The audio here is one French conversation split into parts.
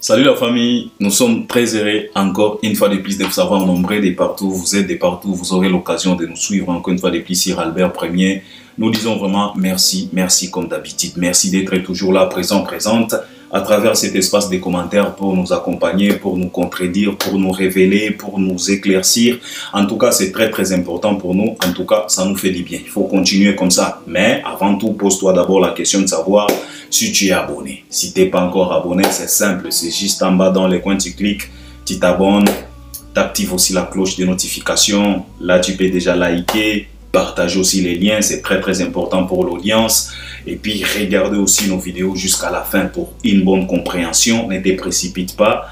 Salut la famille, nous sommes très heureux encore une fois de plus de vous savoir nombreux de partout, vous êtes de partout, vous aurez l'occasion de nous suivre encore une fois de plus sur Albert Premier. Nous disons vraiment merci comme d'habitude, merci d'être toujours là, présente à travers cet espace de commentaires pour nous accompagner, pour nous contredire, pour nous révéler, pour nous éclaircir. En tout cas, c'est très important pour nous, en tout cas, ça nous fait du bien, il faut continuer comme ça. Mais avant tout, pose-toi d'abord la question de savoir si tu es abonné. Si tu n'es pas encore abonné, c'est simple, c'est juste en bas dans les coins, tu cliques, tu t'abonnes, tu actives aussi la cloche de notification. Là, tu peux déjà liker, partager aussi les liens, c'est très important pour l'audience. Et puis, regardez aussi nos vidéos jusqu'à la fin pour une bonne compréhension. Ne te précipite pas,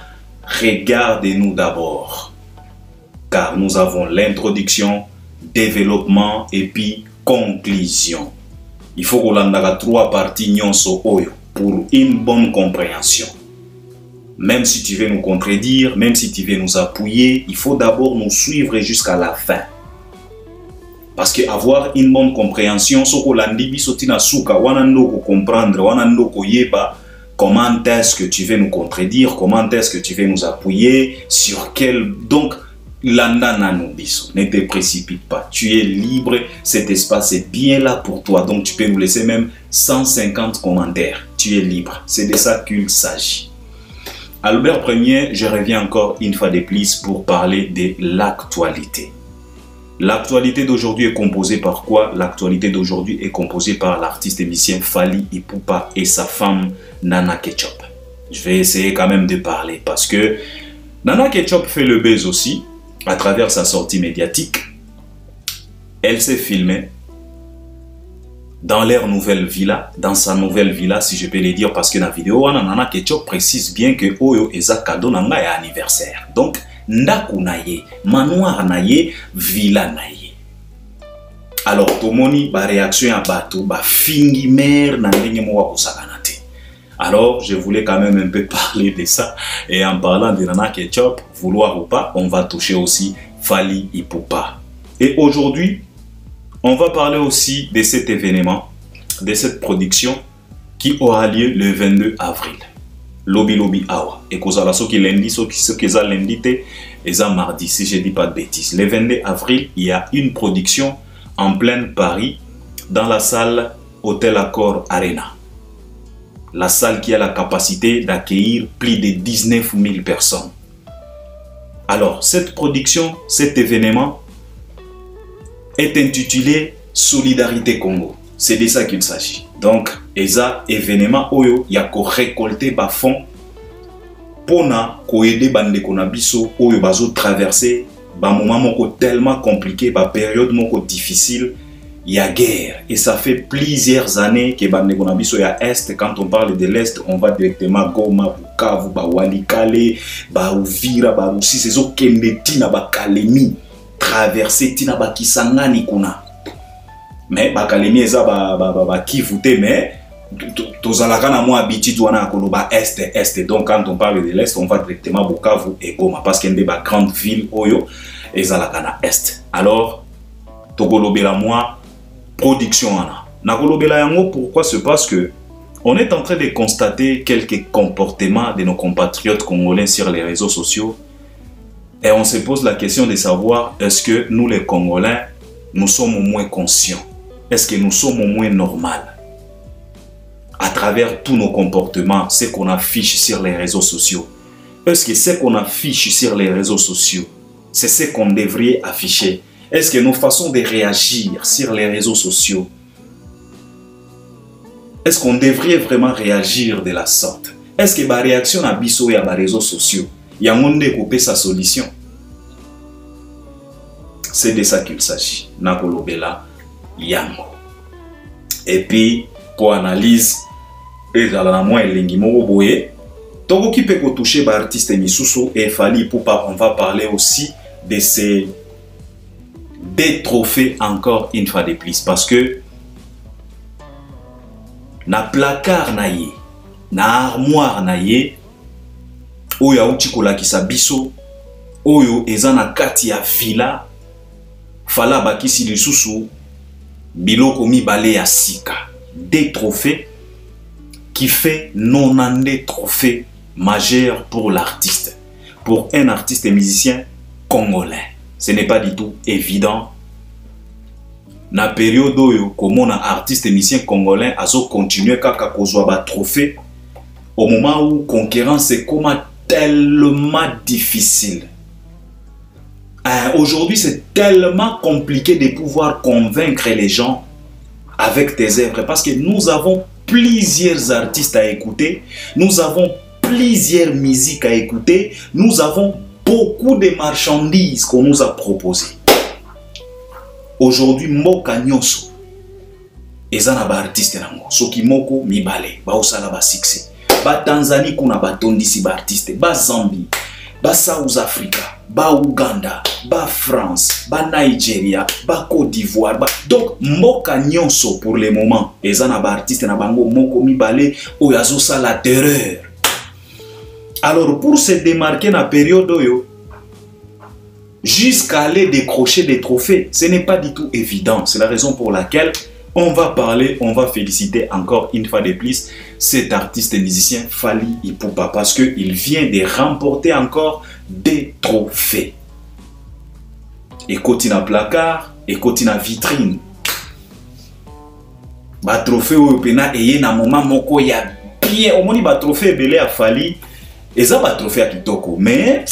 regardez-nous d'abord. Car nous avons l'introduction, développement et puis conclusion. Il faut qu'on ait 3 parties nyonso oyo pour une bonne compréhension. Même si tu veux nous contredire, même si tu veux nous appuyer, il faut d'abord nous suivre jusqu'à la fin. Parce que avoir une bonne compréhension, ce que l'on dit, c'est que comprendre, comment est-ce que tu veux nous contredire, comment est-ce que tu veux nous appuyer, sur quel... Donc, ne te précipite pas, tu es libre, cet espace est bien là pour toi, donc tu peux nous laisser même 150 commentaires, tu es libre, c'est de ça qu'il s'agit. Albert Premier, je reviens encore une fois de plus pour parler de l'actualité. L'actualité d'aujourd'hui est composée par quoi? L'actualité d'aujourd'hui est composée par l'artiste musicien Fally Ipupa et sa femme Nana Ketchup. Je vais essayer quand même de parler parce que Nana Ketchup fait le buzz aussi à travers sa sortie médiatique. Elle s'est filmée dans leur nouvelle villa, dans sa nouvelle villa, si je peux le dire, parce que dans la vidéo, Nana Ketchup précise bien que Oyo est un cadeau d'anniversaire anniversaire. Donc, ndaku naye, manoir naye, villa naye. Alors, tomoni ba réaction à bateau, ba fingi mer na ndenge mo wa kusakanate. Alors, je voulais quand même un peu parler de ça. Et en parlant de Nana Ketchup, vouloir ou pas, on va toucher aussi Fally Ipupa. Et aujourd'hui, on va parler aussi de cet événement, de cette production qui aura lieu le 22 avril. Lobby Awa. Et qu'on a ce qui lundi, ce qui est lundi, et ça mardi, si je ne dis pas de bêtises. Le 22 avril, il y a une production en plein Paris, dans la salle Hôtel Accor Arena. La salle qui a la capacité d'accueillir plus de 19 000 personnes. Alors, cette production, cet événement est intitulé Solidarité Congo. C'est de ça qu'il s'agit. Donc, eza événement oyo ya ko récolter ba fonds pona ko aider bande ko na biso oyo bazo traverser ba moment moko tellement compliqué, ba période moko difficile. Il y a guerre et ça fait plusieurs années que bande ko na biso ya est. Quand on parle de l'est, on va directement Goma, Bukavu, ba Walikale, ba Uvira, ba Rusi, c'est zo kende tina ba Kalemi, traverser tina ba Kisangani kuna. Mais Bakalemi eza ba Kivuté, mais tozalaka na mo habitude wana koloba est. Donc quand on parle de l'est, on va directement Bukavu et Goma parce qu'il y a des grandes villes oyo ezalaka na est. Alors tokolobela moi production wana. Na kolobela yango pourquoi? C'est parce que on est en train de constater quelques comportements de nos compatriotes congolais sur les réseaux sociaux et on se pose la question de savoir est-ce que nous les Congolais nous sommes au moins conscients? Est-ce que nous sommes au moins normaux? À travers tous nos comportements, ce qu'on affiche sur les réseaux sociaux. Est-ce que ce qu'on affiche sur les réseaux sociaux, c'est ce qu'on devrait afficher? Est-ce que nos façons de réagir sur les réseaux sociaux, est-ce qu'on devrait vraiment réagir de la sorte? Est-ce que la réaction à biso et à les réseaux sociaux, il y a un monde de couper sa solution? C'est de ça qu'il s'agit. Nakolobela yango. Et puis, pour analyse, et dans la moelle lingimo boye, toko qui peut toucher par artiste Misusu et Fally Ipupa, on va parler aussi de ces des trophées encore une fois de plus parce que na placard naie, na armoire naie, oyo auti kolakisa biso, oyo eza na kati ya villa, fala bakisi lisusu biloko mibale ya sika. Des trophées qui fait 92 trophées majeure pour l'artiste, pour un artiste et musicien congolais. Ce n'est pas du tout évident. Na période où comme on a artiste et musicien congolais azo continuer kaka kozwa ba trophée au moment où concurrence est comme tellement difficile. Aujourd'hui, c'est tellement compliqué de pouvoir convaincre les gens avec tes œuvres parce que nous avons plusieurs artistes à écouter, nous avons plusieurs musiques à écouter, nous avons beaucoup de marchandises qu'on nous a proposées. Aujourd'hui, mboka nyonso ezana ba artiste nango soki moko mibale ba osala ba succès ba Tanzanie kuna ba tondisi ba artiste ba Zambie ba South Africa ba Uganda ba France ba Nigeria ba Côte d'Ivoire donc mboka nyonso pour le moment ezana ba artiste na bango moko mibale oyo azosa la terreur. Alors pour se démarquer na période oyo jusqu'à aller décrocher des trophées, ce n'est pas du tout évident. C'est la raison pour laquelle on va parler, on va féliciter encore une fois de plus cet artiste et musicien Fally Ipupa parce qu'il vient de remporter encore des trophées. Et côté na placard, et côté na vitrine. Ba trophée au pena et na moment moko ya bien au moni ba trophée belé à Fally. Et ça ba trophée à kitoko mais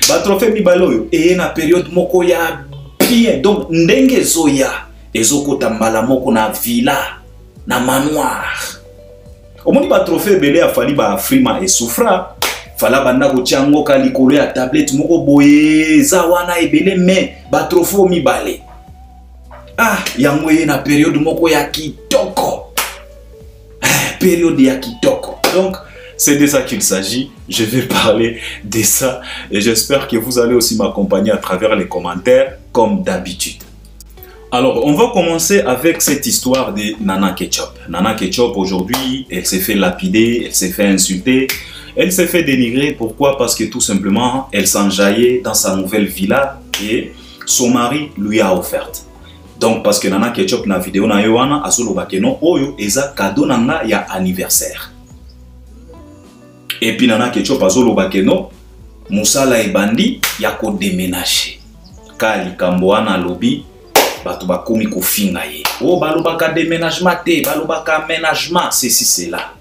ba trophée mibalo et na période moko ya bien donc ndenge zoya ezoko tambala moko na villa na manoir omoni ba trophée belé a Fally ba Afrima et Soufra fala banda ko tiango ka likolo ya tablette moko boye za wana ebele mais ba trophée mibale yango ye na période moko ya kitoko période ya kitoko donc c'est de ça qu'il s'agit. Je vais parler de ça et j'espère que vous allez aussi m'accompagner à travers les commentaires comme d'habitude. Alors, on va commencer avec cette histoire de Nana Ketchup. Nana Ketchup, aujourd'hui, elle s'est fait lapider, elle s'est fait insulter, elle s'est fait dénigrer. Pourquoi? Parce que tout simplement, elle s'enjaillait dans sa nouvelle villa et son mari lui a offerte. Donc, parce que Nana Ketchup, na vidéo na yoana, asolo bakeno, oyo, eza cadeau nanga ya anniversaire. Et puis Nana Ketchup azolo bakeno musala ebandi ya ko déménager kali kamboana lobby batu bakomi ko finga ye balobaka déménagement te balobaka aménagement ceci cela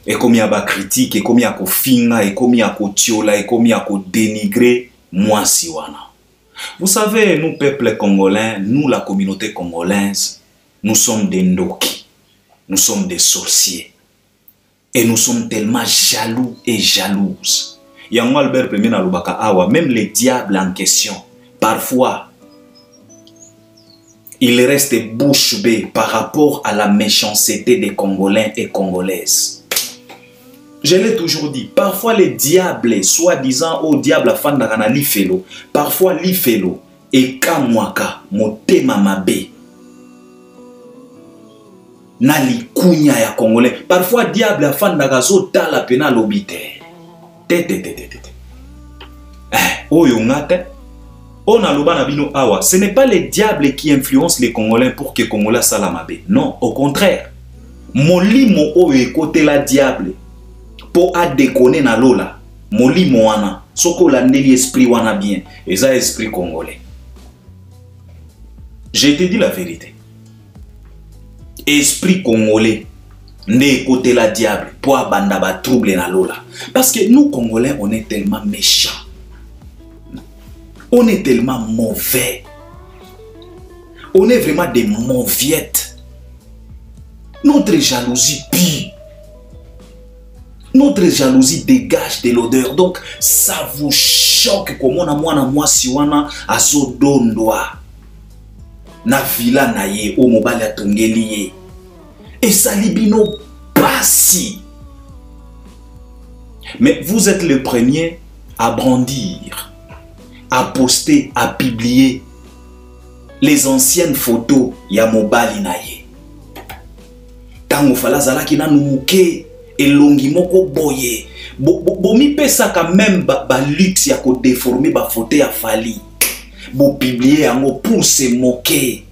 et comme ya ba critique et comme ya ko finga et comme ya ko tiola et comme ya ko dénigrer moi si wana. Vous savez, nous peuple congolais, nous la communauté congolaise, nous sommes des ndoki, nous sommes des sorciers. Et nous sommes tellement jaloux et jalouses. Yango Albert Premier na lubaka awa, même les diables en question, parfois, ils restent bouche bée par rapport à la méchanceté des Congolais et Congolaises. Je l'ai toujours dit, parfois les diables, soi-disant au diable afin d'arana l'ifelo, parfois l'ifelo, et kamwaka, motema mabe. Nali kunya ya Congolais. Parfois diable afin d'agazo tala pena lobite. Oyo ngate. On a loba na bino awa. Ce n'est pas les diables qui influencent les Congolais pour que Congolais salamabe. Non, au contraire. Molimo oyo côté la diable. Po a déconner na lola. Molimo wana. Soko la ndeli esprit wana bien. Eza esprit congolais. J'ai te dit la vérité. Esprit congolais ne côté la diable pour abanda ba trouble na lola parce que nous Congolais on est tellement méchants, on est tellement mauvais, on est vraiment des mauviettes. Notre jalousie pue, notre jalousie dégage de l'odeur, donc ça vous choque comme on a moi si wana azo dondwa na villa na ye o mobali atongeli ye et ça libino passi. Mais vous êtes le premier à brandir, à poster, à publier les anciennes photos ya mobali na ye tango fala zalaki na numuke elongi moko boye bomi pesa quand même ba luxe ya ko déformer ba photo ya Fally. Vous publiez en pour se moquer.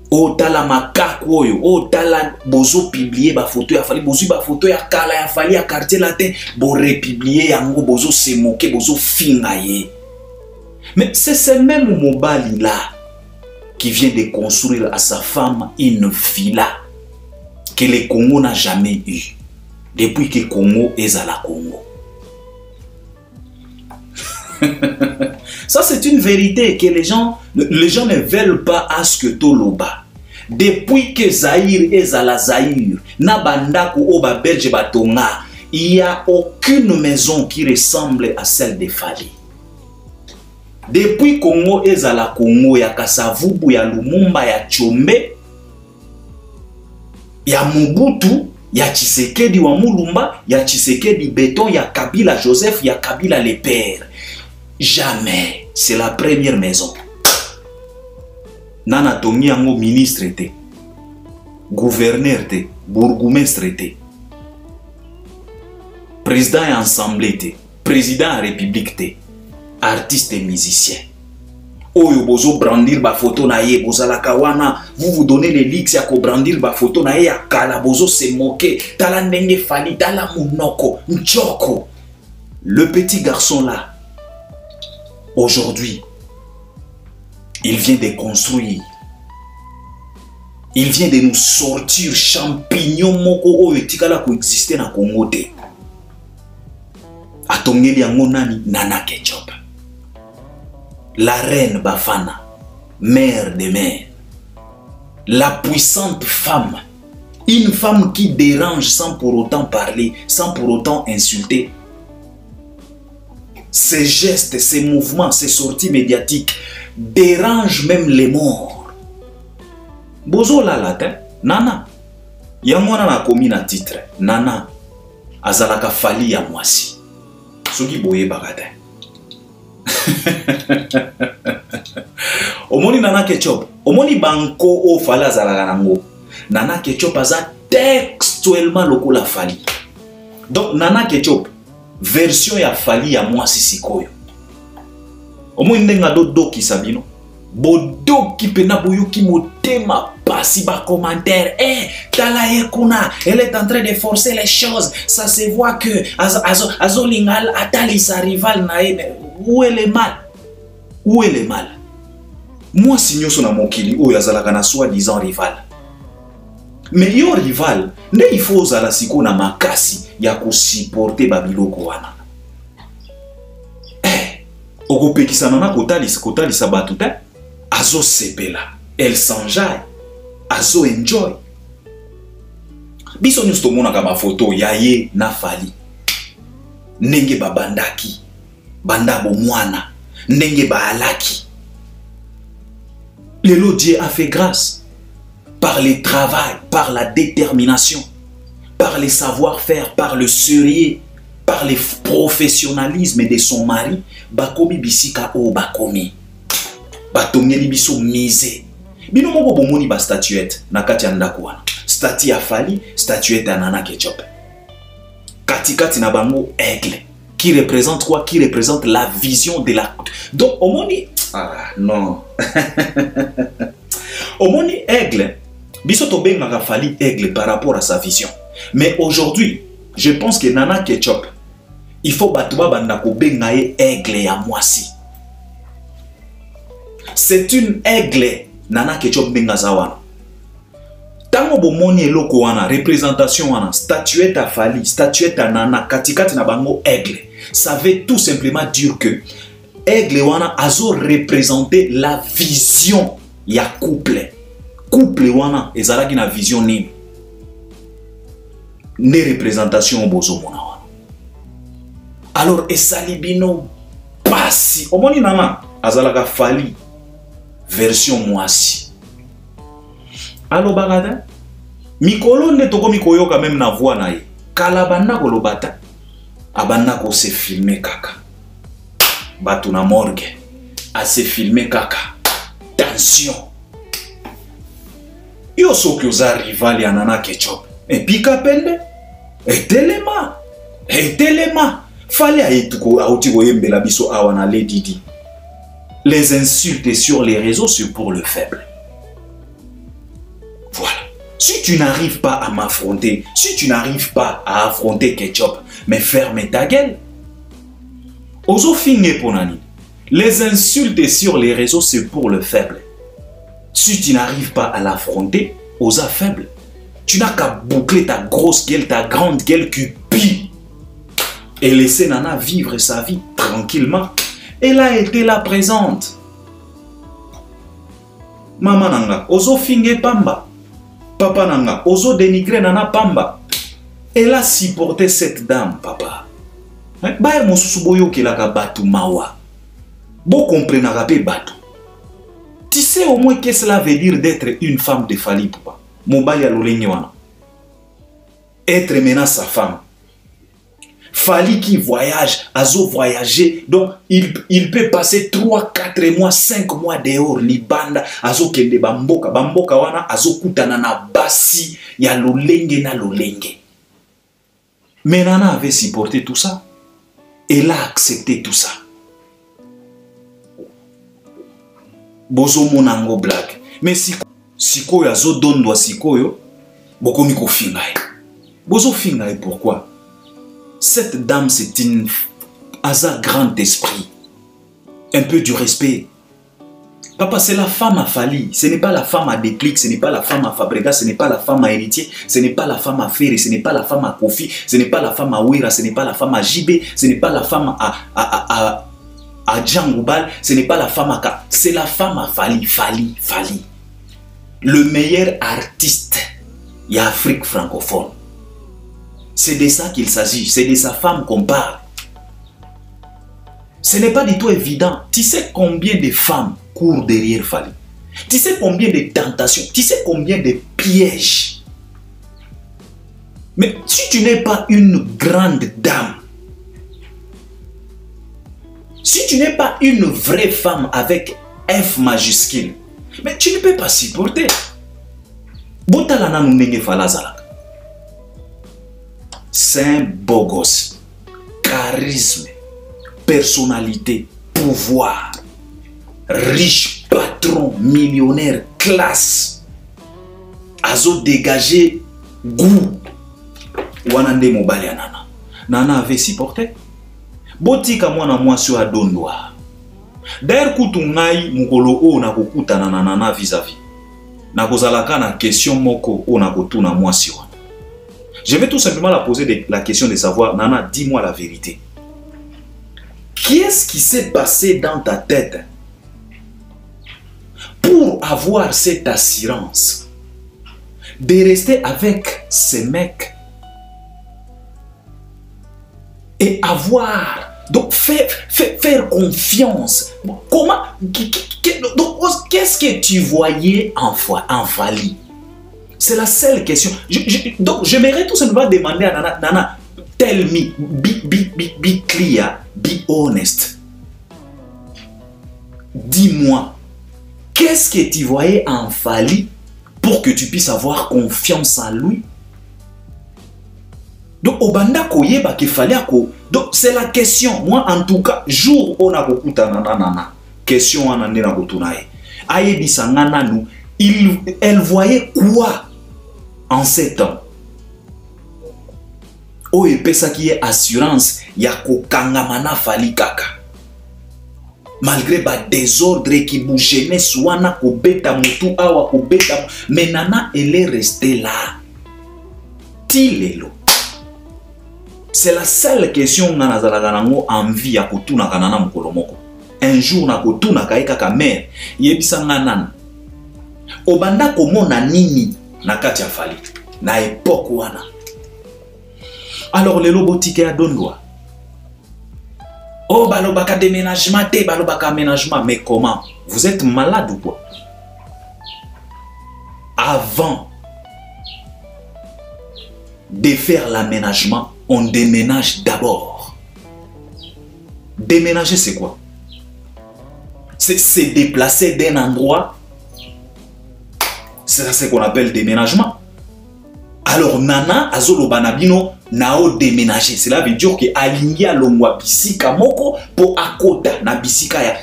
O tala makako oyo, o tala bozo publier ba photo ya Fally, bozo ba photo ya kala ya Fally ya quartier latin, bo republier yango bozo se moquer, bozo fingaye. Mais c'est ce même mobali là qui vient de construire à sa femme une villa que le Congo n'a jamais eu depuis que Congo est à la Congo. Ça c'est une vérité que les gens ne veulent pas à ce que Toloba. Depuis que Zaïre est à la Zaïre, Nabandako Oba Belge Batonga, il n'y a aucune maison qui ressemble à celle de Fally. Depuis Congo est à la Congo, il y a Kasavubu, il y a Lumumba, il y a Tchombe, il y a Mobutu, il y a Tshisekedi wa Mulumba, il y a Tshisekedi Béton, il y a Kabila Joseph, il y a Kabila les pères. Jamais. C'est la première maison. Nana Tongi Yango ministre était, gouverneur était, bourgmestre était, président et assemblée était, président et république était, artiste et musicien. Oyo bozo brandir ba photo na ye, bozala kawana, vous donnez les leaks ya ko brandir ba photo na ye ya kala, bozo se moquer, tala ndenge Fally, tala munoko, nchoko. Le petit garçon là, aujourd'hui, il vient de construire. Il vient de nous sortir champignon moko oyo tikala ko exister na Congo te. Atongeli yango nani Nana Ketchup. La reine Bafana, mère des mères. La puissante femme. Une femme qui dérange sans pour autant parler, sans pour autant insulter. Ses gestes, ses mouvements, ses sorties médiatiques dérangent même les morts. Bozo la latin, Nana. Yamwana na komi na titre. Nana. Azalaka Fally ya mwasi. Soki boye bagada. Omoni Nana Ketchup. Omoni banko o Fally azalaka nango. Nana Ketchup aza textuellement lokola Fally. Donc Nana Ketchup. Version ya Fally ya mwasi sikoyo. Omoni ndenga do ki sabino. Bodo ki pena boyoki motema pasi ba commentaire. Eh, tala yekuna, elle est en train de forcer les choses. Ça se voit que Azolingal atali sa rival na ene. Où est le mal? Où est le mal? Moi signoso na mokili oyo azalaka na soi-disant rival. Mais yo rival, ne il faut zala siko na makasi ya ko supporter babiloko wana. Eh, okopekisa na kotalisa batu te. Azo sepela, elle s'enjaille, azo enjoy. Biso nyusto mona kama photo ya ye na Fally. Ndenge babandaki, bandabo mwana, ndenge baalaki. Lelo Dieu a fait grâce par le travail, par la détermination, par le savoir-faire, par le sérieux, par le professionnalisme de son mari, bakomi bisika o bakomi. Batongeli biso mise. Bino moko bomoni ba statuette na kati ya ndako wana. Statue ya Fally, statuette ya Nana Ketchup. Kati na bango aigle. Qui représente quoi? Qui représente la vision de la... Donc, omoni... Ah, non. Omoni aigle. Biso tobengaka Fally aigle par rapport à sa vision. Mais aujourd'hui, je pense que Nana Ketchup, il faut batuba bandako bengaye aigle ya mwasi. C'est une aigle Nana Ketchup bengazawana. Tango bomoni eloko wana, représentation wana, statuette à Fally, statuette à Nana, katikati na bango aigle. Ça veut tout simplement dire que aigle wana azo représenter la vision ya couple. Couple wana ezalaki na vision nini? Ne représentation bozo mona wana. Alors esalibino pasi. Omoni Nana azalaka Fally version mwasi. Allo bagada mikolo nde toko mikoyoka même na voix na ye. Kala banda kolobata abanda ko se filmer kaka. Batu na morgue a se filmer kaka. Tension. Yo soki oza rival ya Nana Ketchup. Et puis kapende etelema. Fallait aituko auti koyembela biso awa na Lady Di. Les insultes sur les réseaux, c'est pour le faible. Si tu n'arrives pas à m'affronter, si tu n'arrives pas à affronter Ketchup, mais ferme ta gueule. Ozo finge ponani. Les insultes sur les réseaux, c'est pour le faible. Si tu n'arrives pas à l'affronter, osa faible. Tu n'as qu'à boucler ta grosse gueule, ta grande gueule qui pue. Et laisser Nana vivre sa vie tranquillement. Elle a été là présente. Maman nanga, ozo finge pamba. Papa nanga, ozo dénigrer Nana pamba. Elle a supporté cette dame, papa. Baye mosusu boyo kelaka batu mawa. Bo comprenaka pe batu. Tu sais au moins qu'est-ce que cela veut dire d'être une femme de Fally Ipupa. Mobaya lolenge wana. Être maintenant sa femme. Fally qui voyage, azo voyager, donc il peut passer 3, 4 mois, 5 mois dehors, ni banda, azo kende bamboka, bamboka wana, azo kutana na basi, ya lolenge na lolenge. Mais Nana avait supporté tout ça. Elle a accepté tout ça. Bozo monango blague. Mais sikoyo azo dondwa sikoyo, boko miko fingaye. Bozo fingaye pourquoi? Cette dame c'est une hasard grand esprit. Un peu du respect. Papa, c'est la femme à Fally. Ce n'est pas la femme à Déclic, ce n'est pas la femme à Fabrega, ce n'est pas la femme à Héritier, ce n'est pas la femme à Ferry, ce n'est pas la femme à Kofi, ce n'est pas la femme à Wira, ce n'est pas la femme à JB, ce n'est pas la femme à Djangoubal, ce n'est pas la femme à Ka. C'est la femme à Fally, Fally. Le meilleur artiste y a Afrique francophone. C'est de ça qu'il s'agit, c'est de sa femme qu'on parle. Ce n'est pas du tout évident. Tu sais combien de femmes courent derrière Fally? Tu sais combien de tentations? Tu sais combien de pièges? Mais si tu n'es pas une grande dame, si tu n'es pas une vraie femme avec F majuscule, mais tu ne peux pas supporter. Botalana nunenge falazalaka. C'est un beau gosse. Charisme, personnalité, pouvoir, riche, patron, millionnaire, classe. Azo dégagé goût. Wanande mobali ya Nana. Nana avait supporté. Botika mwana mwasi wa dondwa. D'ailleurs kutu ngai mukolo o na kokuta na Nana vis-à-vis. Na kozalaka na question moko o na kotuna mwasi wana. Je vais tout simplement la poser la question de savoir, Nana, dis-moi la vérité. Qu'est-ce qui s'est passé dans ta tête pour avoir cette assurance de rester avec ces mecs et avoir, donc faire confiance? Comment, qu'est-ce que tu voyais en Fally? C'est la seule question. Donc, j'aimerais tout simplement demander à Nana, Nana, tell me, be clear, be honest. Dis-moi, qu'est-ce que tu voyais en Fally pour que tu puisses avoir confiance en lui? Donc, Obanda koyeba ke Fally ako. Donc, c'est la question. Moi, en tout cas, jour où on a beaucoup de Nana, question on a nena kotunae. Aye bisangana nous. Elle voyait quoi en ces temps? Oh, et pesa qui est assurance, yako kangamana Fally kaka. Malgré ba désordre qui bougeait, soit ko beta mutu awa ko beta, mais Nana elle est restée là. Tilelo. C'est la seule question que Nana zalaganango envie ya kotuna kanana mukolomoko. Un jour na kotuna kaika ka mère, yebisa ngana. Obanda komona nini na kati ya Fally na époque wana. Alors les lobotiques à Dondwa. Oh balobaka déménagement te balobaka aménagement, mais comment? Vous êtes malade ou quoi? Avant de faire l'aménagement, on déménage d'abord. Déménager c'est quoi? C'est se déplacer d'un endroit. C'est ce qu'on appelle déménagement. Alors Nana azolo banabino nao déménager. Cela veut dire que alingia longwa bisika moko po akota na bisika ya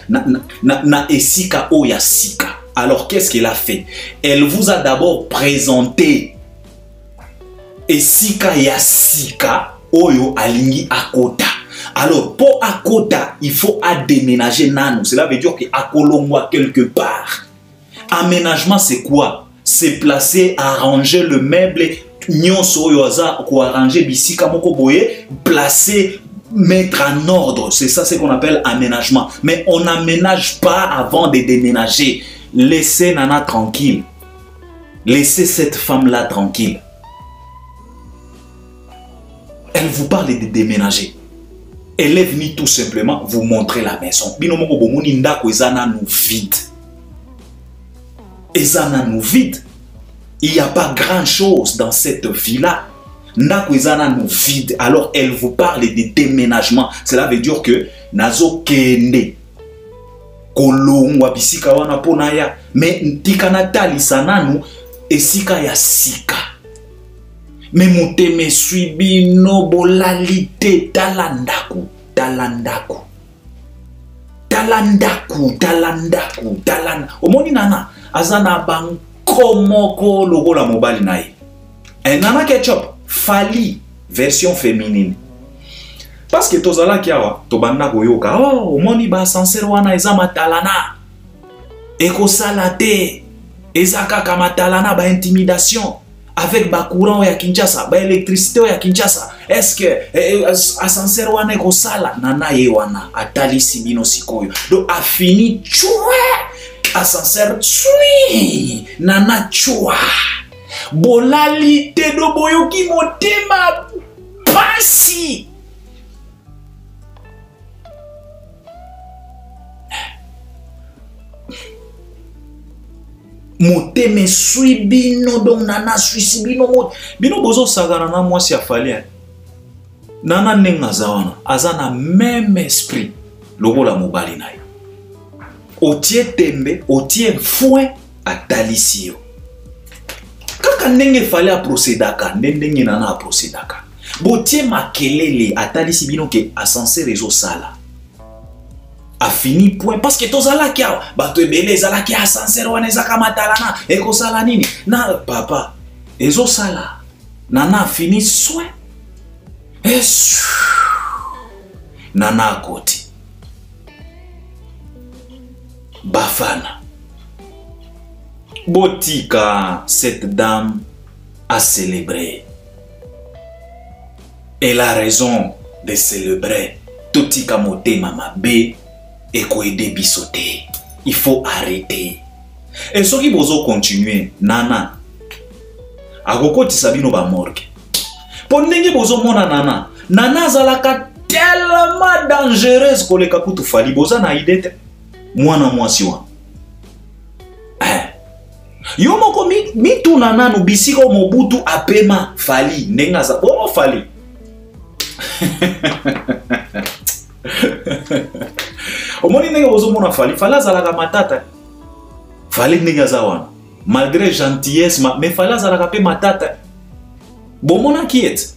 na esika o ya sika. Alors, qu'est-ce qu'elle a fait? Elle vous a d'abord présenté Esika ya Sika, Oyo Alingi Akota. Alors, pour Akota, il faut déménager Nano. Cela veut dire qu'Akolongwa quelque part. Aménagement, c'est quoi? C'est placer, arranger le meuble, nyonso oyo aza ko arranger bisika moko boye, placer, mettre en ordre. C'est ça ce qu'on appelle aménagement. Mais on n'aménage pas avant de déménager. Laissez Nana tranquille. Laissez cette femme-là tranquille. Elle vous parle de déménager. Elle est venue tout simplement vous montrer la maison. Binomoko bomoni ndako ezana nous vide. Ezana nous vide. Il n'y a pas grand-chose dans cette vie-là. Ndako ezana nous vide. Alors elle vous parle de déménagement. Cela veut dire que nazo kende kolongwa bisika wana ponaya. Mais ntikana talisana nu esika ya sika. Mais moteme suibino bolalite talandaku, talandaku. Talandaku, talandaku, talandaku. Omoni nana, azana bang komoko logo la mobali nae. Et nana ketchup, Fali, version féminine. Parce que tozala kiawa, tobanda koyoka, oh, omoni ba sanser wana ezama talana. Eko salate, ezaka kama talana ba intimidation. Avec ba courant ya Kinshasa, ba électricité ya Kinshasa. Est-ce que ascenseur wana eko sala nana ye wana atali sibino sikoyo. Donc a fini choué ascenseur sui nana chouа. Bolali te do boyoki motema pasi. Moteme sui bino donc nana sui bino mot bino bozo sagana na moi si afali nana nenga zawana azana même esprit logo la mobali nayo otie tembe otie fouet atalisio kaka ndenge fallait a procédaka ndenge nana a procédaka botie makelele atalisi bino ke ascenseur rezo sala a fini point parce que tozala kia bato ebele zala kia ascenseur wana ezaka matalana eko sala nini na papa ezo sala nana fini soin nana koti bafana botika cette dame a célébré. Elle a raison de célébrer totika motema mabe. Et quoi bisoté. Il faut arrêter. Et ce qui bozo continuer, nana. Agoko tisabino ba morgue. Pondenge bozo mona nana. Nana zalaka tellement dangereuse ko le kakutu fali boza na idete. Mwana mwasiwa. Yo moko mi tu nana no bisiko mobutu apema fali nenga za bomo fali. Omoni nenge bozo mona fali fala zalaka matata fali nenge zawana malgré gentillesse mais fala zalaka pe matata bomona kiet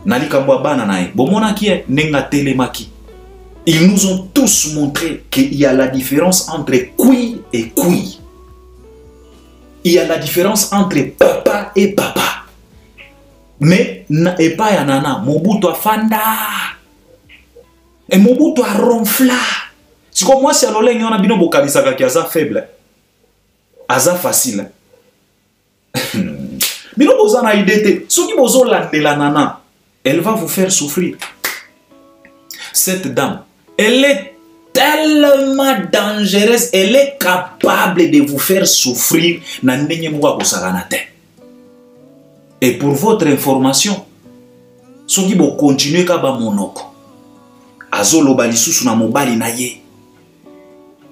nalikambo bana nae bomona kiet nenga telemaki. Ils nous ont tous montré qu'il y a la différence entre kui et kui. Il y a la différence entre papa et papa. Mais et pas ya nana mobutu afanda et mobutu a ronfla. C'est comme moi si aloleng yon a bino bokalisaka ki aza faible. Aza facile. Bino boza na idée. Soki bozo landela nana, elle va vous faire souffrir. Cette dame, elle est tellement dangereuse, elle est capable de vous faire souffrir na ndenge mwa kosakana te. Et pour votre information, soki bo continuer ka ba monoko. Azolo balisusu na mobali na ye.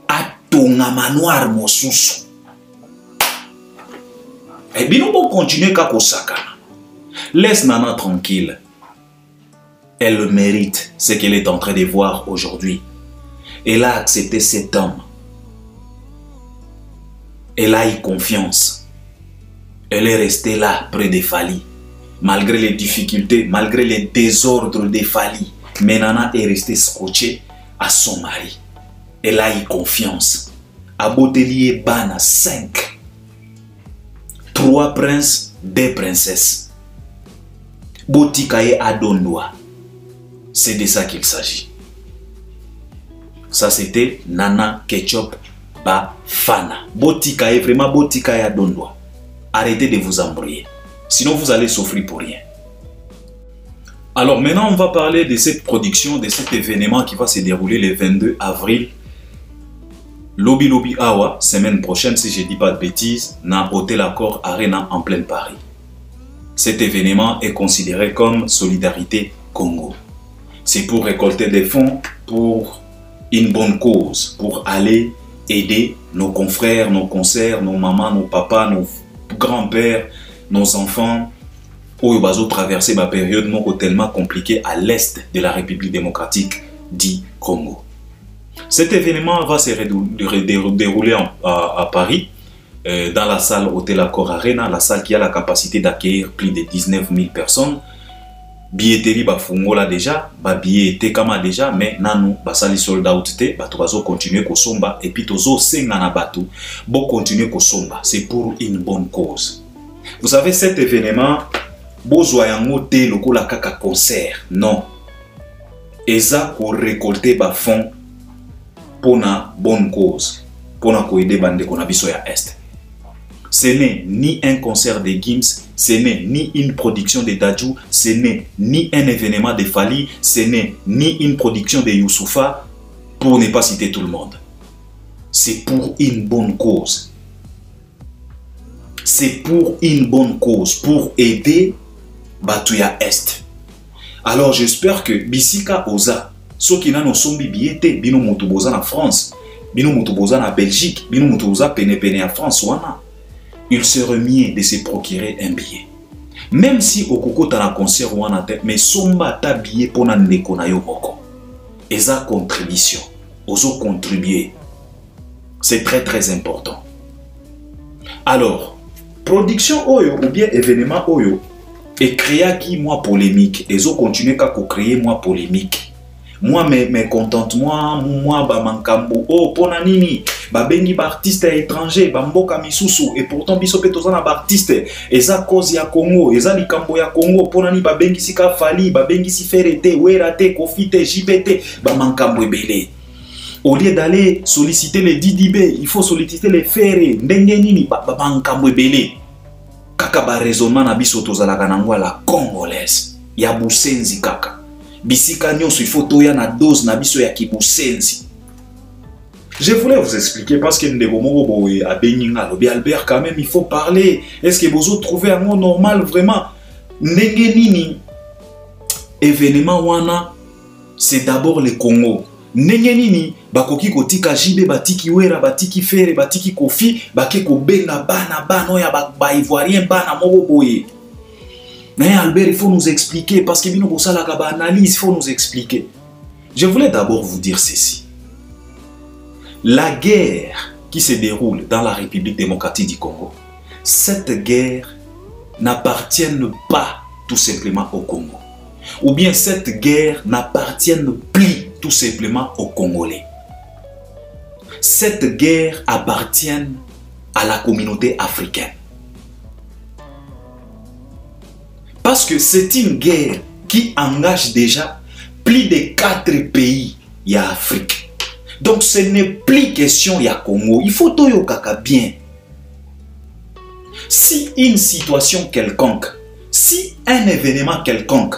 Atonga manoir mosusu. Et bien on peut continuer kako sakana. Laisse Nana tranquille. Elle mérite ce qu'elle est en train de voir aujourd'hui. Elle a accepté cet homme. Elle a eu confiance. Elle est restée là près de Fali. Malgré les difficultés, malgré les désordres de Fali. Mais Nana est restée scotchée à son mari. Elle a eu confiance. abotelier bana 5. 3 princes, 2 princesses. Botikaye adondoa. C'est de ça qu'il s'agit. Ça c'était Nana Ketchup Bafana. Botikaye, vraiment Botikaye adondoa. Arrêtez de vous embrouiller. Sinon vous allez souffrir pour rien. Alors maintenant on va parler de cette production, de cet événement qui va se dérouler le 22 avril. Lobby Lobby Awa, semaine prochaine si je ne dis pas de bêtises, dans Hôtel Accor Arena en plein Paris. Cet événement est considéré comme Solidarité Congo. C'est pour récolter des fonds pour une bonne cause, pour aller aider nos confrères, nos consoeurs, nos mamans, nos papas, nos grands-pères, nos enfants, où ils vont traverser ma période tellement compliquée à l'est de la République démocratique du Congo. Cet événement va se dérouler à Paris, dans la salle Hôtel Accor Arena, la salle qui a la capacité d'accueillir plus de 19 000 personnes. Billetterie bafungola déjà, billet était comme déjà, mais nanou basali sold out te, bato continuer ko somba et puis tozo senga na bato, bo continuer ko somba, c'est pour une bonne cause. Vous savez cet événement, bozo yango te lokola kaka concert, non. Eza ko récolter ba fonds pour na bonne cause, pour na ko aider bande ko na biso ya est. Ce n'est ni un concert de Gims, ce n'est ni une production de Dadju, ce n'est ni un événement de Fali, ce n'est ni une production de Youssoufa, pour ne pas citer tout le monde. C'est pour une bonne cause. C'est pour une bonne cause, pour aider Batuya Est. Alors j'espère que Bisika Oza, ceux qui n'ont sombi biété, bino motuboza en France, bino motuboza en Belgique, bino motuboza pene en France, wana. Il serait mieux de se procurer un billet. Même si au Koko t'as un concert ou un tête, mais somba ta billet pour na ndeko na yo moko. Et sa contribution, oso contribuer. C'est très important. Alors, production oyo ou bien événement oyo et créa qui moi polémique, et zo continuer qu'à créer moi polémique. Moi mes contentement, moi ba mankambo, oh pona nini. Babengi ba artiste étranger, ba mboka misusu et pourtant biso pe tozana ba artiste eza cause ya Congo, eza likambo ya Congo pona ni babengi sika Fali, babengi si Ferete, Werate, Kofite, JPT, ba mankambo ebele. Au lieu d'aller solliciter les Didibé, il faut solliciter les Ferre, ndenge nini ba mankambo ebele. Kaka ba raisonnement na biso tozalaka na ngwa la congolaise, ya busenzi kaka. Bisika nyonso il faut toya na dose na biso ya kibusenzi. Je voulais vous expliquer parce que à Beninga, Albert, quand même, il faut parler. Est-ce que vous trouvez un mot normal vraiment? Nengenini, événement wana, c'est d'abord le Congo. Nengenini, bakoki kotika jibe, batiki wera, batiki fere, batiki kofi, bakeko benga bana, ya ba ivoirien bana mobo boye. Mais Albert, il faut nous expliquer parce que bino bosala ka ba analyse, il faut nous expliquer. Je voulais d'abord vous dire ceci. La guerre qui se déroule dans la République démocratique du Congo, cette guerre n'appartient pas tout simplement au Congo. Ou bien cette guerre n'appartient plus tout simplement aux Congolais. Cette guerre appartient à la communauté africaine. Parce que c'est une guerre qui engage déjà plus de 4 pays en Afrique. Donc ce n'est plus question ya Congo. Il faut toyo kaka bien. Si une situation quelconque, si un événement quelconque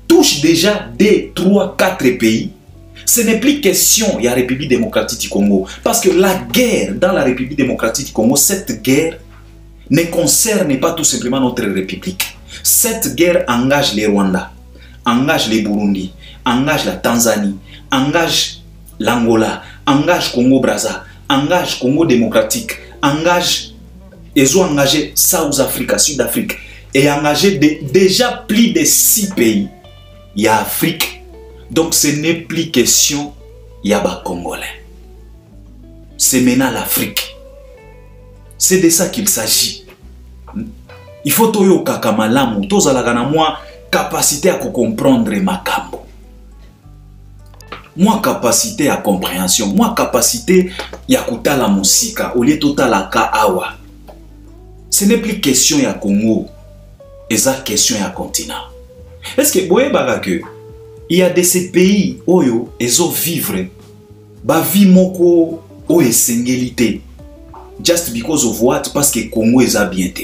touche déjà 2, 3, 4 pays, ce n'est plus question ya République démocratique du Congo. Parce que la guerre dans la République démocratique du Congo, cette guerre ne concerne pas tout simplement notre République. Cette guerre engage les Rwanda, engage les Burundi, engage la Tanzanie, engage l'Angola, engage Congo-Brazza, engage Congo démocratique, engage, ils ont engagé South Africa, Sud-Afrique, et engagé déjà plus de 6 pays. Il y a Afrique, donc ce n'est plus question, il y a des Congolais. C'est maintenant l'Afrique. C'est de ça qu'il s'agit. Il faut toyo kakamalamu, tozalaka na moi capacité à comprendre makambo. moi capacité à compréhension, moi capacité ya kutala musika, au lieu totala ka awa. Ce n'est plus question ya Congo, c'est question ya continent. Est-ce que boye baga que il y a de ces pays oyo ezo vivre ba vie moko o esengélité just because of what? Parce que Congo est bien te.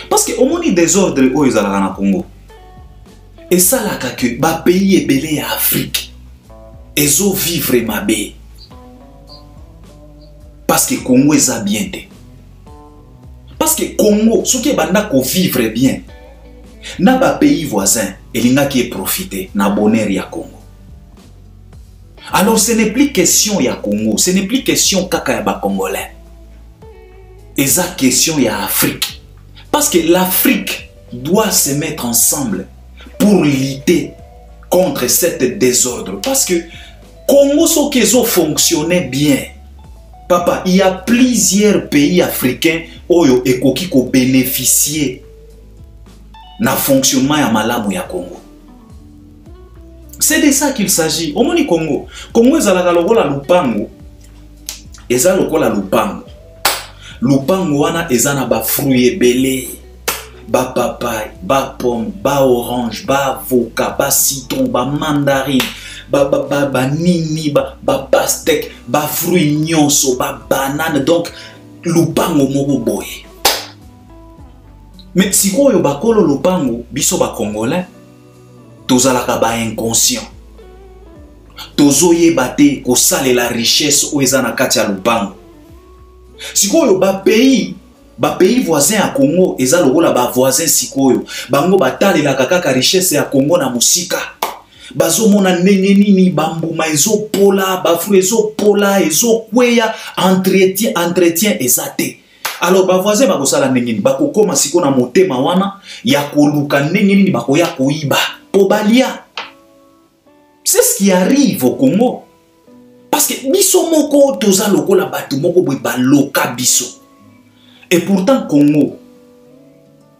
Parce que au moni désordre oyo ezalaka na Congo. Et ça là que ba pays ebele ya Afrique ezo vivre mabe. Parce que Congo est bien te. Parce que Congo, ce qui est banda ko vivre bien, na ba pays voisin, elinga qui est profité na bonheur ya Congo. Alors ce n'est plus question ya Congo, ce n'est plus question kaka ya ba Congolais. Eza question ya Afrique. Parce que l'Afrique doit se mettre ensemble pour lutter contre cette désordre. Parce que Congo, ce qui ont fonctionné bien. Papa, il y a plusieurs pays africains oyo ekoki ko bénéficier na fonctionnement ya malamu ya Congo. C'est de ça qu'il s'agit. Au moni Congo, Congo ezalaka lokola lupango. Eza lokola lupango. Lupango wana ezana ba fruits ebele, ba papaye, ba pomme, ba orange, ba avocat, ba citron, ba mandarine, ba nini, ba pastèque, ba fruits nyonso, ba banane. Donc lupango moko boye. Mais si koyo bakolo lupango biso ba Congolais tozalaka ba inconscient. Tozoyeba te kosalela richesse oyo eza na kati ya lupango. Sikoyo ba pays voisin ya Congo eza lokola ba voisin sikoyo bango batalelaka kaka richesse ya Congo na musika. Bazomona ndenge nini bambuma ezopola, bafru ezopola, ezokweya, entretien ezate. Alors ba voisin bakosala ndenge nini bakokoma siko na motema wana ya koluka ndenge nini bakoya koiba po balia. C'est ce qui arrive au Congo. Parce que biso moko toza lokola batu moko boy baloka biso. Et pourtant Congo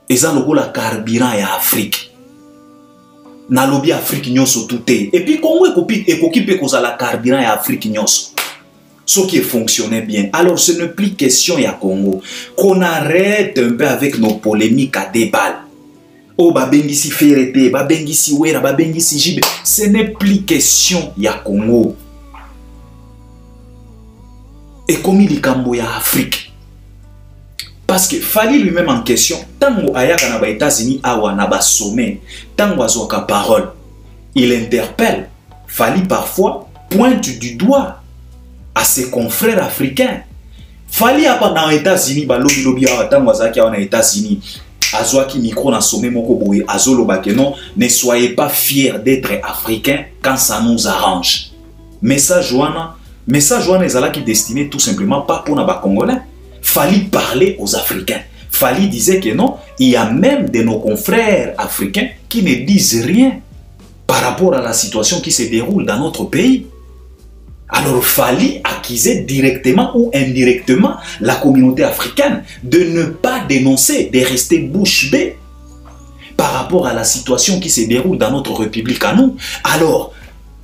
eza lokola carburant ya Afrique. Na lobby Afrique nyonso tout est. Et puis Congo ekoki pe kozala carburant ya Afrique nyonso. Ce qui fonctionnait bien. Alors ce n'est plus question ya Congo. Qu'on arrête un peu avec nos polémiques à débat. Oh babengisi ferete, babengisi wera, babengisi jibe. Ce n'est plus question ya Congo. Et comme il y a Afrique. Parce que Fali lui-même en question, tango ayaka na ba États-Unis awa na ba sommet, tango azoka parole, il interpelle. Fali parfois pointe du doigt à ses confrères africains. Fali apa na États-Unis ba lobi awa tango azaki awa na États-Unis. Azwaki micro na sommet moko boye azoloba que non, ne soyez pas fiers d'être africains quand ça nous arrange. Message Joana ezalaki destiné tout simplement pas pour les Congolais. Fallait parler aux Africains. Fallait disait que non, il y a même de nos confrères africains qui ne disent rien par rapport à la situation qui se déroule dans notre pays. Alors fallait accuser directement ou indirectement la communauté africaine de ne pas dénoncer, de rester bouche bée par rapport à la situation qui se déroule dans notre République à nous. Alors,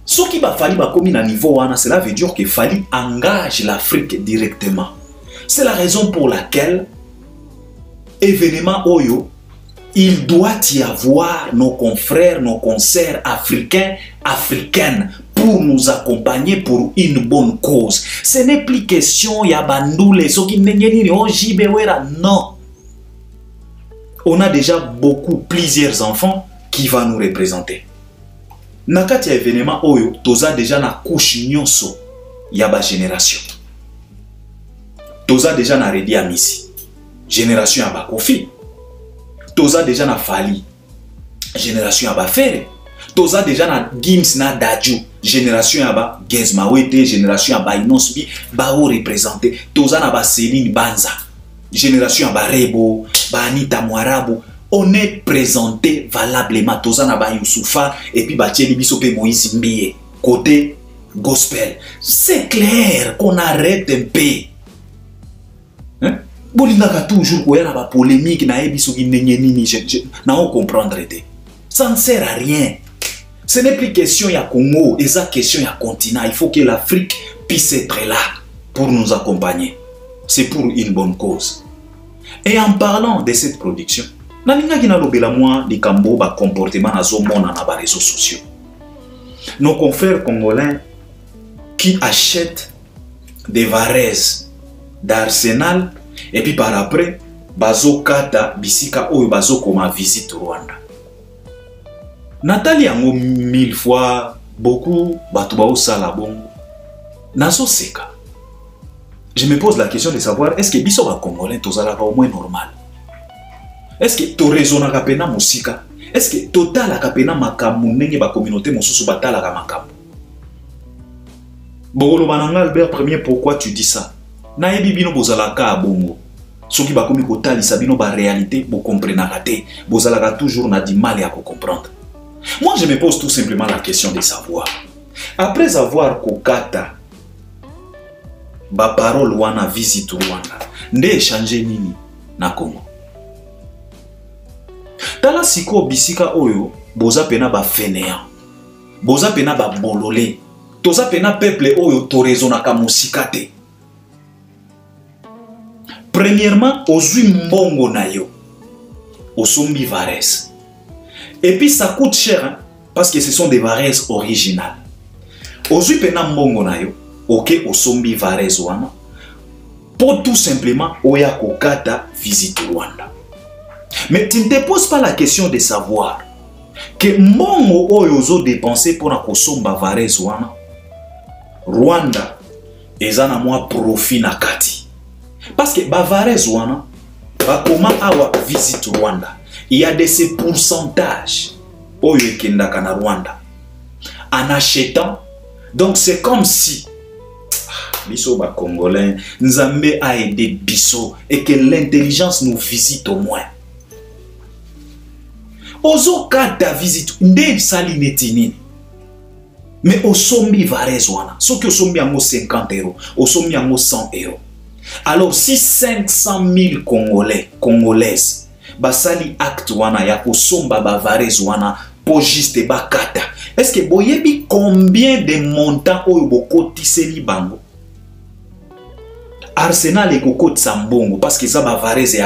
ce qui va falloir comme à niveau, cela veut dire qu'il fallait engager l'Afrique directement. C'est la raison pour laquelle, événement Oyo, il doit y avoir nos confrères, nos consoeurs africains, africaines, pour nous accompagner pour une bonne cause. Ce n'est plus question ya bandoule, ce qui non. On a déjà plusieurs enfants qui vont nous représenter. Nakati ya événement Oyo, toza déjà na couche nyonso ya ba génération. Toza déjà na Redi Amisi, génération ya ba Kofi. Toza déjà na Fali, génération ya ba Fere. Toza déjà na Gims na Dadju, génération ya ba Gezmawete, génération ya ba Inosbi, ba o représenté. Toza na ba Céline Banza, génération ya ba Rebo, ba Anita Mwarabu. On est présenté valablement. Toza na ba Youssoufa et puis ba Thierry Biso pe Moïse Mbiye. Côté gospel. C'est clair qu'on arrête un peu. Bolingaka toujours koya na ba polémique na ebiso ki ndenye nini na on comprendre te. Ça ne sert à rien. Ce n'est plus question ya Congo, et ça question ya continent. Il faut que l'Afrique puisse être là pour nous accompagner. C'est pour une bonne cause. Et en parlant de cette production, nalinga kina lobela moi di kambo ba comportement na zomona na ba réseaux sociaux. Nos confrères congolais qui achètent des varaises d'Arsenal et puis par après bazo kata bisika oyo bazo koma visite Rwanda. Nathalie yango 1000 fois beaucoup batu ba osala bongo. Nazo seka. Je me pose la question de savoir est-ce que biso ba congolais tozalaka au moins normal? Est-ce que to raisonnaka pena musika? Est-ce que total akapena makamu ndenge ba communauté mosusu batala ka makamu? Bogolo bananga Albert Premier, pourquoi tu dis ça? Na yebi bino bozalaka bongo. Soki ba komi kotali sabino ba réalité bo comprenaka te, bozalaka toujours na du mal à comprendre. Moi je me pose tout simplement la question de savoir. Après avoir kokata ba parole wana visite Rwanda, nde échanger nini na Congo? Tala siko bisika oyo boza pena ba fainéant, boza pena ba bololé, toza pena peuple oyo to raisonnaka musika te. Premièrement, ozui mbongo na yo, osombi varese. Et puis ça coûte cher hein, parce que ce sont des varaises originales. Ozui pena mbongo na yo, ok osombi varese wana, pour tout simplement oya kokata visite Rwanda. Mais tu ne te poses pas la question de savoir que mbongo oyo ozo dépenser pour na kosomba varese wana, Rwanda ezana mwa profit na kati. Parce que varese wana, bakoma awa visite Rwanda, il y a de ces pourcentages oyo ekendaka na Rwanda en achetant. Donc c'est comme si biso ba congolais nzambe a aidé biso et que l'intelligence nous visite au moins. Ozo kata visite nde sali netini. Mais osombi varese wana, soki osombi yango 50 €, osombi yango 100 €. Alors si 500 000 Congolais, Congolaises, basali acte wana ya kosomba ba varese wana pour juste bakata, est-ce que boyebi combien de montants oyo bokotiseli bango? Arsenal ekoko tsambongo parce que ça ba varese et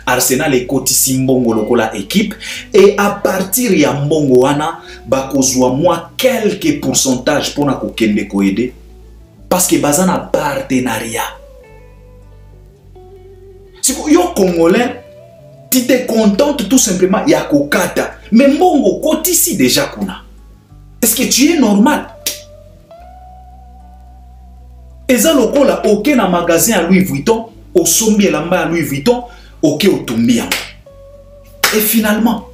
Arsenal ekotisi mbongo lokola équipe, et à partir ya mbongo wana bakozwa moi quelques pourcentages pour na kokende ko aider parce que bazana partenariat. Si yo Congolais, tu te contentes tout simplement ya kokata, mais mbongo kotisi déjà kuna. Est-ce que tu es normal? Eza lokola ok na magasin à Louis Vuitton, au sombi elamba à Louis Vuitton, ok au tumbi. Et finalement,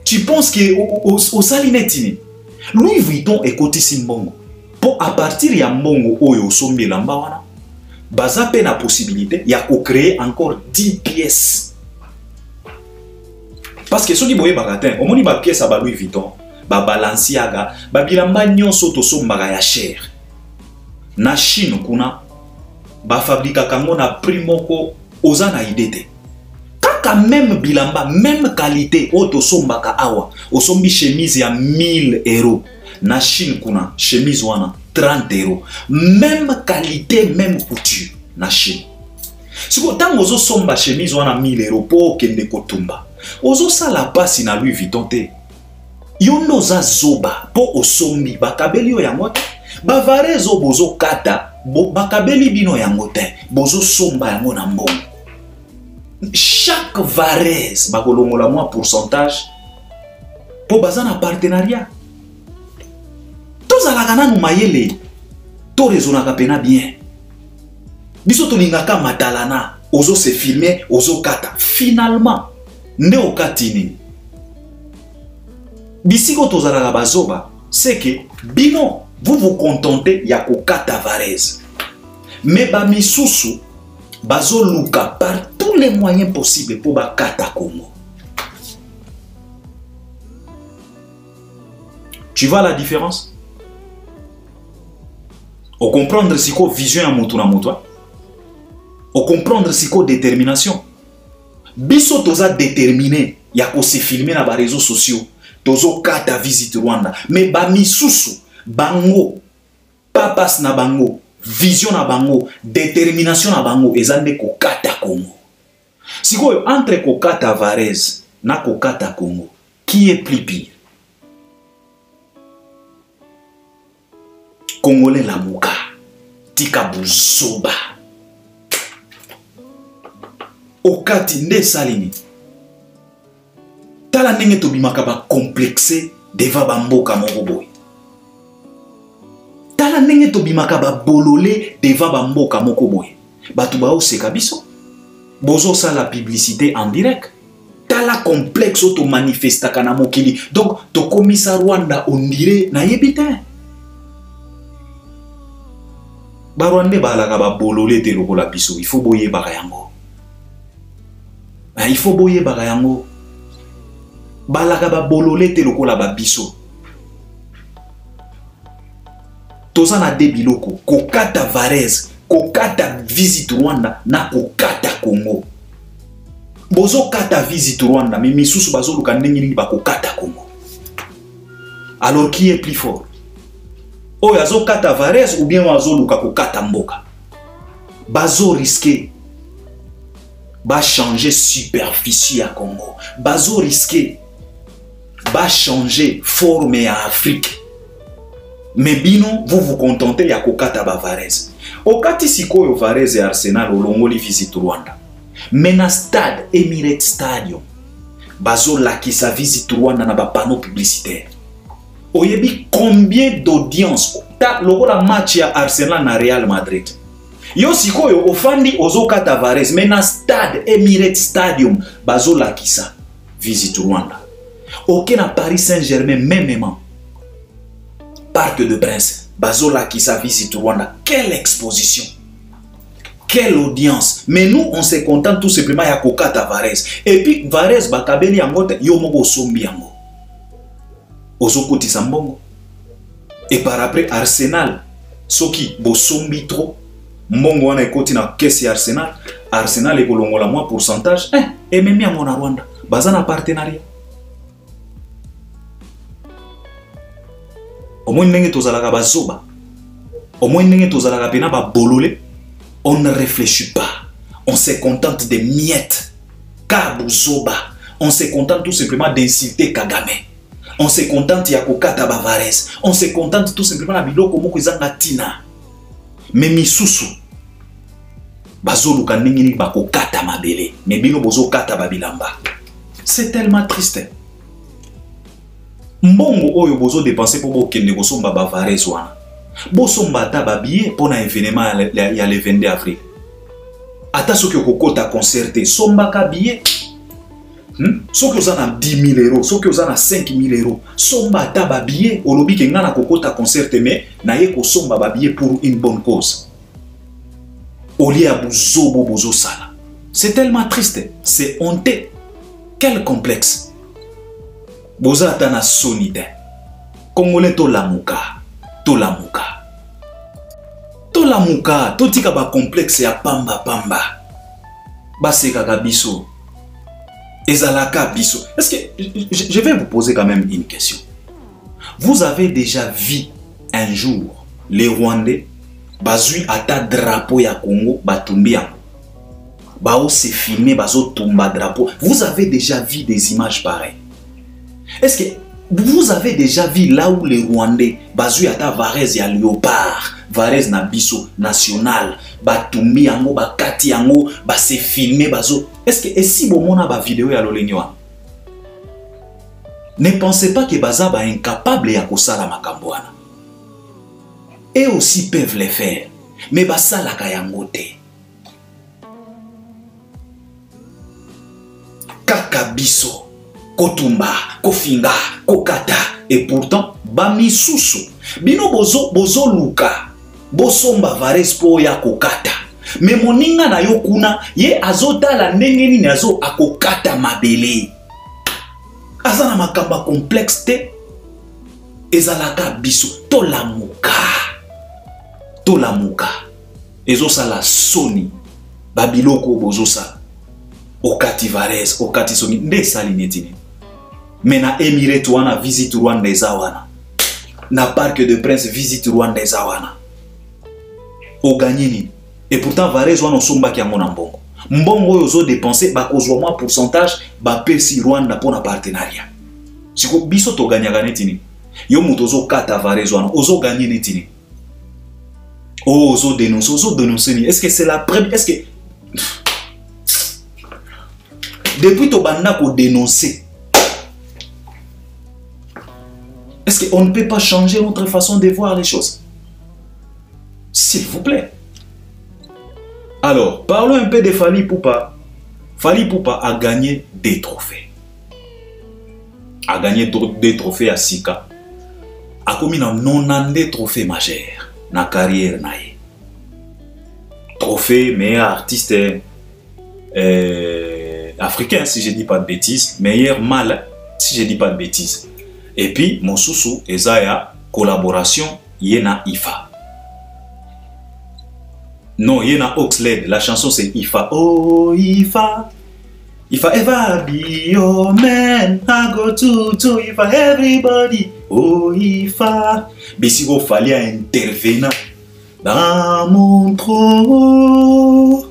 tu penses que au salinetini, Louis Vuitton est kotisi mbongo. Pour à partir ya mbongo oyo au sombi elamba wana, baza pe na possibilité ya ko créer encore 10 pièces. Parce que soki boye bagatin, omoni ba pièce à ba Louis Vuitton, ba Balenciaga, ba bilamba nyonso to sombaka ya cher. Na Chine kuna ba fabrika kango na prix moko oza na idée. Kaka même bilamba, même qualité oto sombaka awa, osombi chemise ya 1000 €. Na Chine kuna chemise wana 30 €. Même qualité, même couture na Chine. Si vous avez ozo somba chemise wana 1000 € pour kende kotumba, ozo sala pasi na Louis Vuitton te. Yondo za zoba po osombi bakabeli yango te. Ba varese bozo kata bakabeli bino yango te. Bozo somba yango na mbongo. Chaque varese bakolongola moi pourcentage po bazana partenariat. Tozalaka nanu mayele, to rezonaka pena bien. Biso tolingaka matalana, ozo se filmer, ozo kata. Finalement, nde okatini. Bisiko tozalaka bazoba, c'est que bino, vous vous contentez ya kokata varese. Mais ba misusu bazo luka par tous les moyens possibles pour bakata Congo. Tu vois la différence? Au comprendre si quoi vision à motuna motwa, au comprendre si quoi détermination. Biso toza déterminé ya ko se filmer na ba réseaux sociaux tozo kata Visit Rwanda. Mais ba misusu, bango, papas na bango, vision na bango, détermination na bango, ezande kokata Congo. Sikoyo, entre kokata Varese na kokata Congo, qui est plus pire? Congolais la muka, tika buzoba. Okati nde salini. Tala ndenge tobimaka ba complexé deva bamboka moko. Tala ndenge tobimaka ba bololé deva bamboka moko boy. Batu ba oseka biso. Bozo sa la publicité en direct. Tala complexe auto manifestaka na mokili. Donc to komisa Rwanda on dirait na yebite. Ba Rwanda balaka ba bololé te lokola biso. Il faut boye bakayango. Il faut boye bakayango. Balaka ba bololé te lokola ba biso. Toza na debiloko. Kokata Varese. Kokata Visit Rwanda. Na kokata Congo. Bozo kata Visit Rwanda. Mais misusu bazo luka ndenge ba kokata Congo. Alors qui est plus fort? Oyo azo kata Varese ou bien azo luka kokata mboka? Bazo risqué. Ba changer superficie à Congo. Bazo risqué. Ba changer forme à Afrique. Mais bino, vous vous contentez ya kokata ba Varese. Okati sikoyo Varese et Arsenal olongoli Visit Rwanda. Mena stade Emirates Stadium. Bazo lakisa Visit Rwanda na ba panneau publicitaire. Oyebi combien d'audience ta lokola match ya Arsenal na Real Madrid. Yo sikoyo ofandi ozokata Varese mena stade Emirates Stadium bazo lakisa Visit Rwanda. Ok na Paris Saint-Germain même. Parc de Prince, Bazola qui sa Visit Rwanda. Quelle exposition! Quelle audience! Mais nous, on se contente tout simplement ya kokata Varese. Et puis, Varese, bakabeli yangote, yomogo sombi yango. Ozokoti sambongo. Et par après, Arsenal, soki bo sombi trop, mbongo wana ekoti na kesi Arsenal, Arsenal ekolongola moins pourcentage, et même yango na Rwanda. Bazana partenariat. Au moins ndenge tozalaka bazoba. Au moins ndenge tozalaka pena ba bololé. On ne réfléchit pas. On se contente des miettes. Kabuzoba. On se contente tout simplement d'insulter Kagame. On se contente ya kokata ba Varese. On se contente tout simplement na biloko moko ezanga tina. Mais misusu bazoluka ndenge ni bakokata mabele. Mais bino bozo kata babilamba. C'est tellement triste. Mbongo oyo bozo dépenser pour bokende kosomba ba Varese wana. Bosomba ta ba billet pour na événement ya le 22 avril. Ata soki okokota concerté somba ka billet. Soki ozana 10 000 euros, soki ozana 5 000 euros, somba ta ba billet olobi ke ngana kokota concerté mais na ye ko somba ba billet pour une bonne cause. Oli ya buzobo bozo sala. C'est tellement triste, c'est honteux. Quel complexe. Boza atana sonite. Congolais to lamuka. To lamuka. To lamuka. To tika ba complexe ya pamba. Baseka kabiso. Ezalaka biso. Est-ce que je vais vous poser quand même une question. Vous avez déjà vu un jour les Rwandais bazui ata drapeau ya Congo batumbi yango. Bao se filmer bazo tumba drapeau. Vous avez déjà vu des images pareilles? Est-ce que vous avez déjà vu là où les Rwandais bazui ata Varese ya léopard, Varese na biso national, batumbi yango bakati yango, ba se filmer bazo. Est-ce que et si bomona ba vidéo ya lolenge wana? Ne pensez pas que baza ba incapable ya kosala makambo wana. Et aussi peuvent le faire, mais basalaka yango te. Kaka biso kotumba, kofinga, kokata, et pourtant, bamisusu. Bino bozo luka, bosomba Varese po ya kokata. Mais moninga na yo kuna, ye azota la ndenge nini azo akokata mabele. Azana makamba complexe te, ezalaka biso, tolamuka. Tolamuka. Ezo sala soni, babiloko bozo sala. Okati Varese, okati soni, nde sali netini. Mais na Émirate wana visite Rwanda ezawana. Na Parc de Prince visite Rwanda ezawana. O gagné ni. Et pourtant Varese wana osomba ki yango na mbongo. Mbongo oyo ozo dépenser ba kozwa mwa pourcentage ba pesi Rwanda pour na partenariat. Siko biso to gagna neti. Yo muto ozo kata Varese wana ozo gagné neti. Oh, ozo dénoncer ni. Est-ce que c'est la preuve? Est-ce que depuis to banda ko dénoncer, est-ce qu'on ne peut pas changer notre façon de voir les choses? S'il vous plaît. Alors, parlons un peu de Fally Ipupa. Fally Ipupa a gagné des trophées. A gagné des trophées à Sika. A commis 90 trophées majeurs dans la carrière. Trophée meilleur artiste africain, si je ne dis pas de bêtises. Meilleur mâle, si je ne dis pas de bêtises. Et puis, mon sous-sous, Ezaya, collaboration, Yena Ifa. Non, Yena Oxlade, la chanson c'est Ifa. Oh, Ifa. Ifa, ever be your man. I go to Ifa, everybody. Oh, Ifa. Bisigo Fally a intervenir dans mon trou.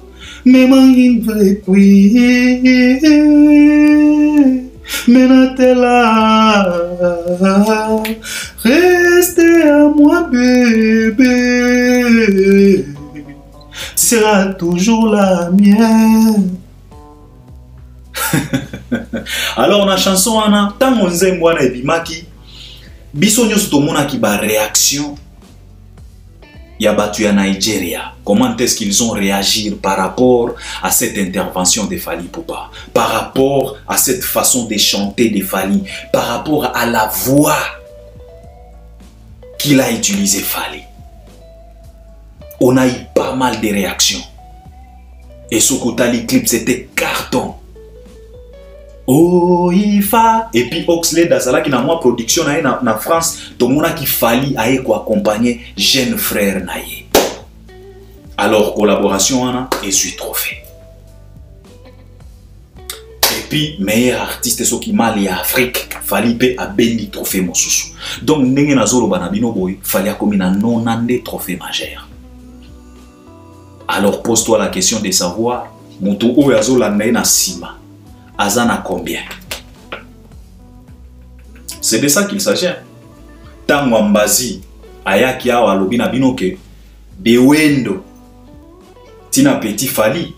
Mais il veut prier. Mais là, restez à moi, bébé. Tu seras toujours la mienne. Alors, la chanson, tant on aime moi, Bimaki, bisogno stomona qui ba réaction. Ya battu à Nigeria. Comment est-ce qu'ils ont réagi par rapport à cette intervention de Fally Ipupa, par rapport à cette façon de chanter de Fally, par rapport à la voix qu'il a utilisée Fally. On a eu pas mal de réactions. Et ce côté clip c'était carton. Oh Ifa. Et puis Oxlade Azala qui n'a moins production na France, tout le monde qui Fally a accompagner jeune frère naïe. Alors collaboration on a et suis trophée. Et puis meilleur artiste ce qui mali Afrique, Fally pe a béni trophée mosusu. Donc ndenge nazolo banabino boy, Fally a commis na 90 trophées majeurs. Alors pose-toi la question de savoir mutu oyo azolanda na sima. Azana combien? C'est de ça qu'il s'agit. Tango Mbazi ayaki awa alobi na binoke bewendo tina petit Fally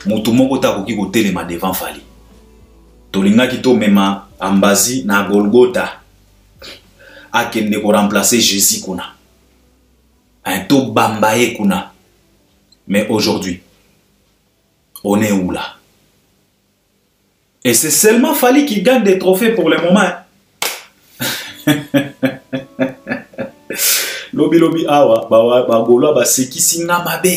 mutu moko takoki kotelema devant Fally. Tolingaki to mema Mbazi na Golgotha akende ko remplacer Jésus kuna. Un to bambaye kuna. Mais aujourd'hui, on est où là? Et c'est seulement Fally qui gagne des trophées pour le moment. Lobi awa, ba golo ba sekisi na mabe.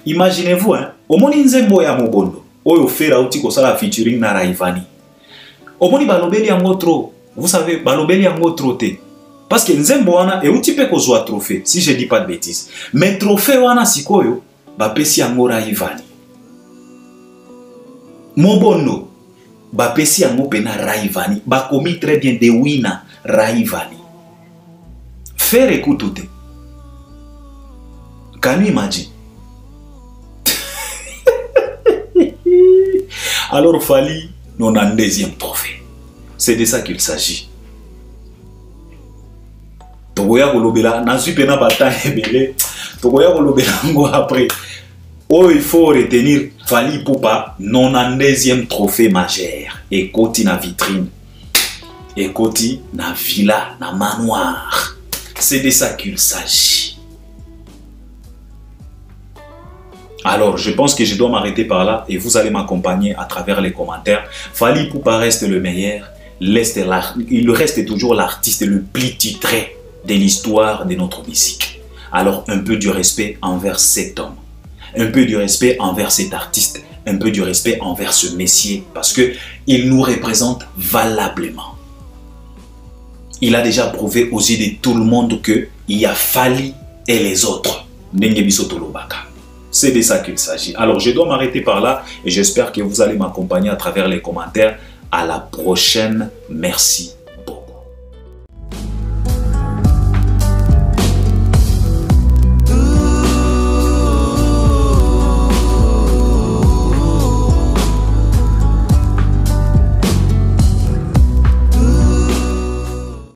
Imaginez-vous hein, omoni nzembo ya mobondo, oyo fera uti ko sala featuring na Rayvanny. Omoni balobeli yango trop. Vous savez, balobeli yango trop te. Parce que nzembo wana e uti pe ko zwa trophée, si je dis pas de bêtises. Mais trophée wana sikoyo ba pesi yango Rayvanny. Mobondo ba pesi yango pena Rayvanny, ba komi très bien de wina Rayvanny. Faire écoute tout. Can you imagine? Alors Fally, nous avons un deuxième trophée. C'est de ça qu'il s'agit. Togoya kolobela, nazu pena bata ebele. Togoya kolobela ngo après. Oh, il faut retenir Fally Ipupa, 92e trophée majeur. Et Koti na vitrine. Et Koti na villa, na manoir. C'est de ça qu'il s'agit. Alors, je pense que je dois m'arrêter par là et vous allez m'accompagner à travers les commentaires. Fally Ipupa reste le meilleur. Il reste toujours l'artiste le plus titré de l'histoire de notre musique. Alors, un peu du respect envers cet homme. Un peu du respect envers cet artiste. Un peu du respect envers ce messier. Parce qu'il nous représente valablement. Il a déjà prouvé aux yeux de tout le monde qu'il y a Fally et les autres. C'est de ça qu'il s'agit. Alors, je dois m'arrêter par là et j'espère que vous allez m'accompagner à travers les commentaires À la prochaine. Merci.